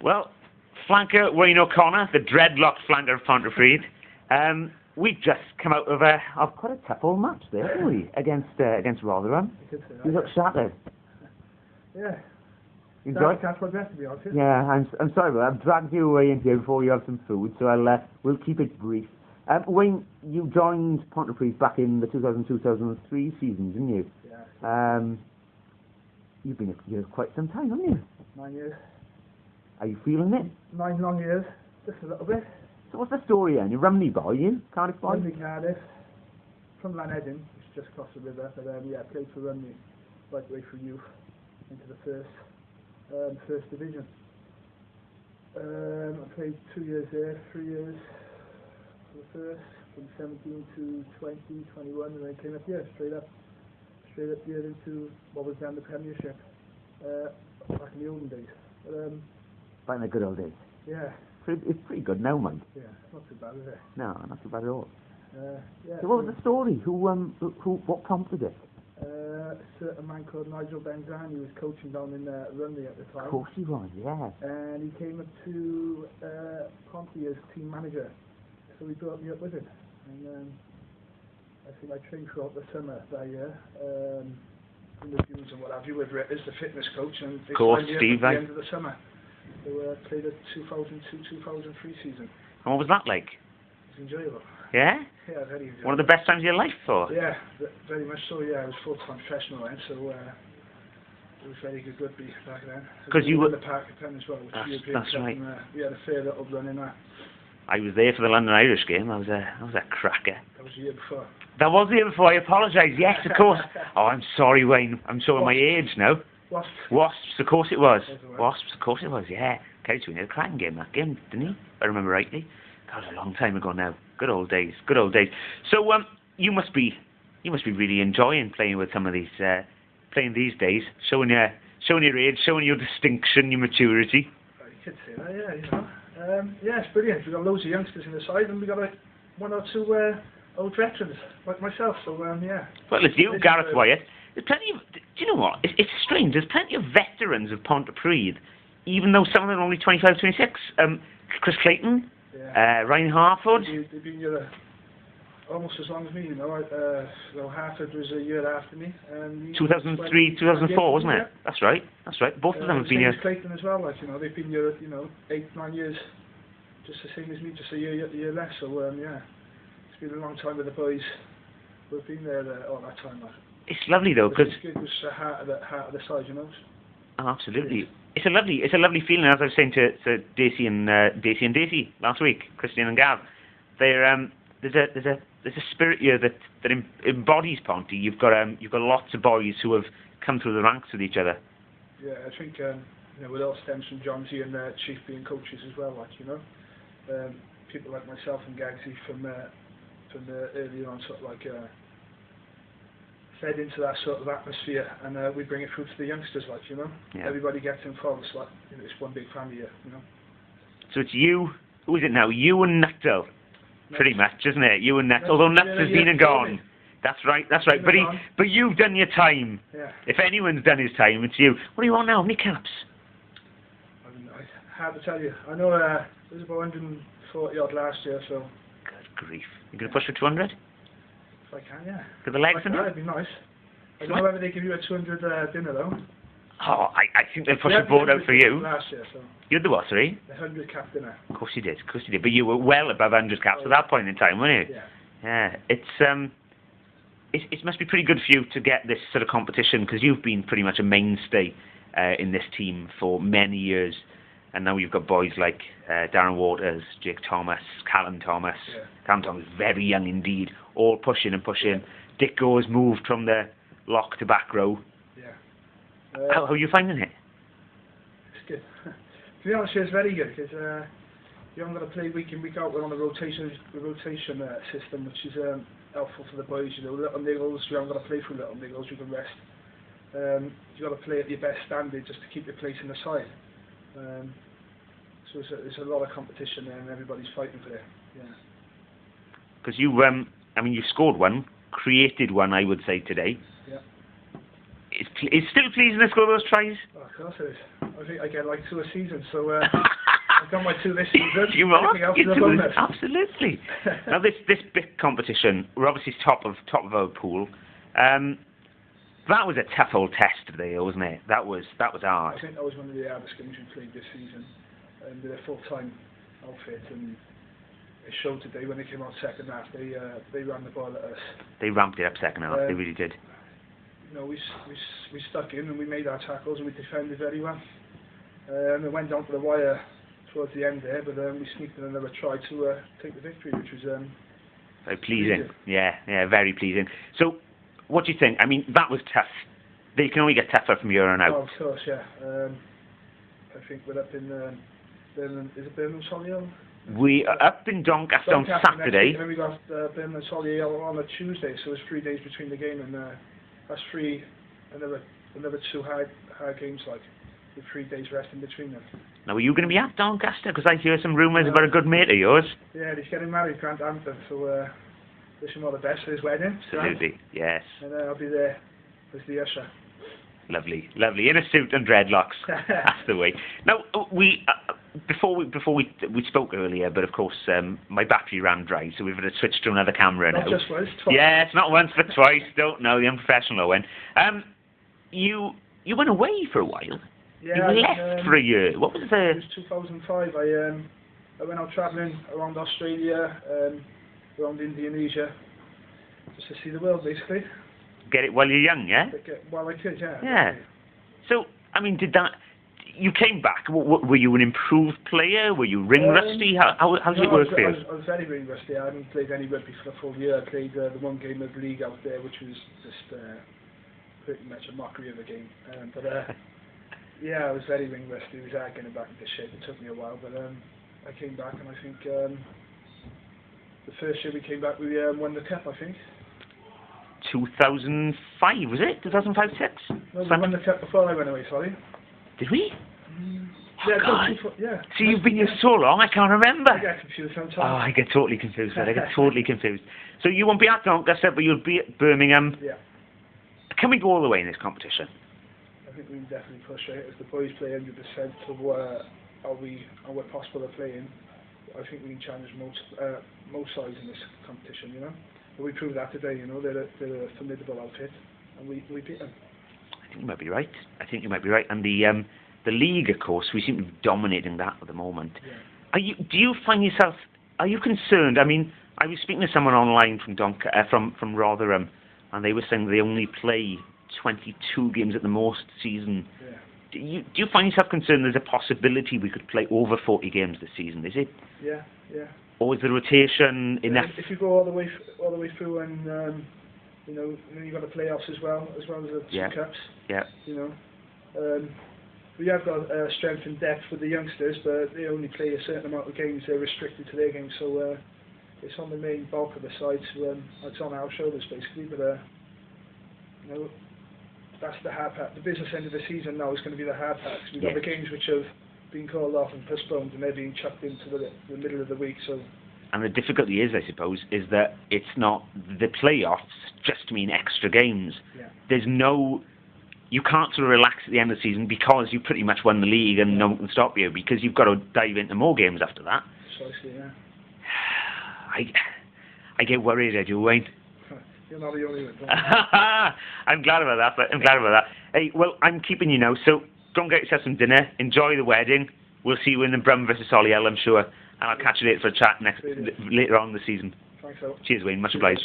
Well, flanker Wayne O'Connor, the dreadlocked flanker of Pontypridd. We've just come out of quite a tough old match there, haven't we? Against Rotherham. You look shattered. Yeah. You enjoyed? That's what best, to be honest. Yeah, I'm sorry, but I've dragged you away in here before you have some food, so we'll keep it brief. Wayne, you joined Pontypridd back in the 2002-2003 season, didn't you? Yeah. You've been here quite some time, haven't you? 9 years. Are you feeling it? 9 long years. Just a little bit. So what's the story then? You're Rumney boy, you? Cardiff boy? Rumney, Cardiff. From Lanedin, which is just across the river. But yeah, played for Rumney right the way through youth into the first division. I played 2 years there, 3 years for the first, from 17 to 20, 21, and then came up here, straight up here into what was then the Premiership, back in the olden days. Back in the good old days. Yeah. It's pretty good now, mind. Yeah, not too bad, is it? No, not too bad at all. Yeah. So what was the story? What prompted it? A certain man called Nigel Benzan, he was coaching down in Rumney at the time. Of course he was, yeah. And he came up to Ponty as team manager, so he brought me up with him. And I think I trained throughout the summer that year, in the dunes and what have you, with Ritt as the fitness coach, and they signed me up at the end of the summer. So played the 2002-2003 season. And what was that like? It was enjoyable. Yeah? Yeah, very enjoyable. One of the best times of your life, or? Yeah, very much so, yeah. I was full-time professional then, so it was very good rugby back then. Because you were... in the Park of Pen as well, which that's right. And, we had a fair little run in that. I was there for the London Irish game. That was a cracker. That was the year before. That was the year before. I apologise. Yes, of course. Oh, I'm sorry, Wayne. I'm showing my age now. Wasps, of course it was. Wasps, of course it was. Yeah, Coach Wayne had a cracking game that game, didn't he? If I remember rightly. That was a long time ago now. Good old days. Good old days. So you must be really enjoying playing with some of these playing these days, showing your age, showing your distinction, your maturity. Oh, you could say that, yeah. You know. Yeah, it's brilliant. We've got loads of youngsters in the side, and we've got one or two old veterans like myself. So yeah. Well, it's you, Gareth Wyatt. There's plenty of. Do you know what? It's strange. There's plenty of veterans of Pontypridd, even though some of them are only 25, 26. Chris Clayton, Ryan Harford. They've been here almost as long as me. You know, Harford was a year after me. 2003, 2004, wasn't it? Yeah. That's right. That's right. Both of them have been here. Clayton as well. Like they've been here. 8, 9 years, just the same as me, just a year less. So yeah, it's been a long time with the boys. We've been there all that time. It's lovely though, because it was the heart of the side, you know. Oh, absolutely. It's a lovely feeling. As I was saying to Daisy and Daisy last week, Christian and Gav, there's a spirit here that embodies Ponty. You've got lots of boys who have come through the ranks with each other. Yeah, I think with all stems from Johnsy and Chief being coaches as well, people like myself and Gagsy from the early on sort of fed into that sort of atmosphere, and we bring it through to the youngsters, Yeah. Everybody gets involved. It's one big family here, So it's you. Who is it now? You and Nuttall, pretty much, isn't it? You and Nuttall. Although Nuttall has been and gone. That's right. But you've done your time. Yeah. If anyone's done his time, it's you. What do you want now? How many caps? Hard to tell you. I know there was about 140 odd last year, so. Good grief! You gonna push for 200? If I can, yeah. Get the legs in it? That'd be nice. I don't know whether they give you a 200 dinner though. Oh, I think they'll push the board out for you. Last year, so. You had the what, sorry? The 100 cap dinner. Of course you did. But you were well above 100 caps at that point in time, weren't you? Yeah. Yeah. It must be pretty good for you to get this sort of competition, because you've been pretty much a mainstay in this team for many years, and now you've got boys like Darren Waters, Jake Thomas, Callum Thomas. Yeah. Callum Thomas, very young indeed, all pushing and pushing. Dick has moved from the lock to back row. Yeah. How are you finding it? It's good. To be honest, it's very good, because you haven't got to play week in, week out. We're on a rotation system, which is helpful for the boys. Little niggles, you haven't got to play through little niggles, you can rest. You've got to play at your best standard just to keep your place in the side. So there's a lot of competition there, and everybody's fighting for it. Yeah. Because you scored one, created one, I would say today. Yeah. It's still pleasing to score those tries. Oh, of course it is. I think I get like 2 a season, so I've got my 2 this season. You are. Everything else is a bonus. Absolutely. Now this big competition, we're obviously top of our pool. That was a tough old test today, wasn't it? That was hard. I think that was one of the hardest games we played this season, with a full-time outfit, and it showed today when they came out second half. They ran the ball at us. They ramped it up second half. They really did. You know, we stuck in and we made our tackles and we defended very well. And it went down to the wire towards the end there, but we sneaked in another try to take the victory, which was very pleasing. Yeah, very pleasing. So, what do you think? I mean, that was tough. They can only get tougher from here on out. Oh, of course, yeah. I think we're up in Birmingham. Is it Birmingham Solihull? We are up in Doncaster on Saturday. And then we got Birmingham Solihull on a Tuesday, so it's 3 days between the game, and that's another 2 hard games, like, with 3 days rest in between them. Now, are you going to be at Doncaster? Because I hear some rumours about a good mate of yours. Yeah, he's getting married, Grant Hampton, so wish him all the best for his wedding. Absolutely, Grant. yes. And I'll be there as the usher. Lovely, in a suit and dreadlocks. That's the way. Now, before we spoke earlier, but of course my battery ran dry, so we've had to switch to another camera now. Not just once, twice. Yeah, it's not once but twice. Don't know, the unprofessional Owen. You went away for a while. Yeah, you left for a year. What was it? It was 2005. I went out travelling around Australia, around Indonesia, just to see the world, basically. Get it while you're young, yeah? While I could, yeah. Yeah. So, I mean, you came back, were you an improved player? Were you ring rusty? How did it work for you? I was very ring rusty. I hadn't played any rugby for a full year. I played the 1 game of league out there, which was just pretty much a mockery of a game. Yeah, I was very ring rusty. It was hard getting back into shape. It took me a while, but I came back, and I think the first year we came back, we won the cup, I think. 2005, was it? 2005-6? No, we won the cup before I went away, sorry. Did we? Yeah, God. Yeah. So you've been here so long, I can't remember. I get confused sometimes. Oh, I get totally confused. So you won't be at Doncaster, but you'll be at Birmingham. Yeah. Can we go all the way in this competition? I think we can definitely push it. If the boys play 100% of how we're possible at playing, I think we can challenge most sides in this competition, you know. But we proved that today, you know. They're a formidable outfit, and we beat them. I think you might be right. And the league, of course, we seem to be dominating that at the moment. Yeah. Do you find yourself? Are you concerned? I mean, I was speaking to someone online from Rotherham, and they were saying they only play 22 games at the most season. Yeah. Do you find yourself concerned there's a possibility we could play over 40 games this season? Is it? Yeah. Or is the rotation enough? If you go all the way through, and you know, then you've got the playoffs as well as the 2 cups. Yeah. You know, we have got strength and depth with the youngsters, but they only play a certain amount of games. They're restricted to their games, so it's on the main bulk of the side. So it's on our shoulders basically. But you know, that's the hard part. The business end of the season now is going to be the hard part. We've got the games which have been called off and postponed, and they're being chucked into the middle of the week. So. And the difficulty is, I suppose, is that it's not the playoffs just mean extra games. Yeah. There's no, you can't sort of relax at the end of the season because you pretty much won the league and no one can stop you, because you've got to dive into more games after that. Precisely, yeah. I get worried, I do, Wayne. You're not the only one. I'm glad about that. Hey, well, I'm keeping you now, so go and get yourself some dinner. Enjoy the wedding. We'll see you in the Brum versus Solihull, I'm sure. And I'll catch you later for a chat later on in the season. Thanks, Owen. Cheers, Wayne. Much obliged.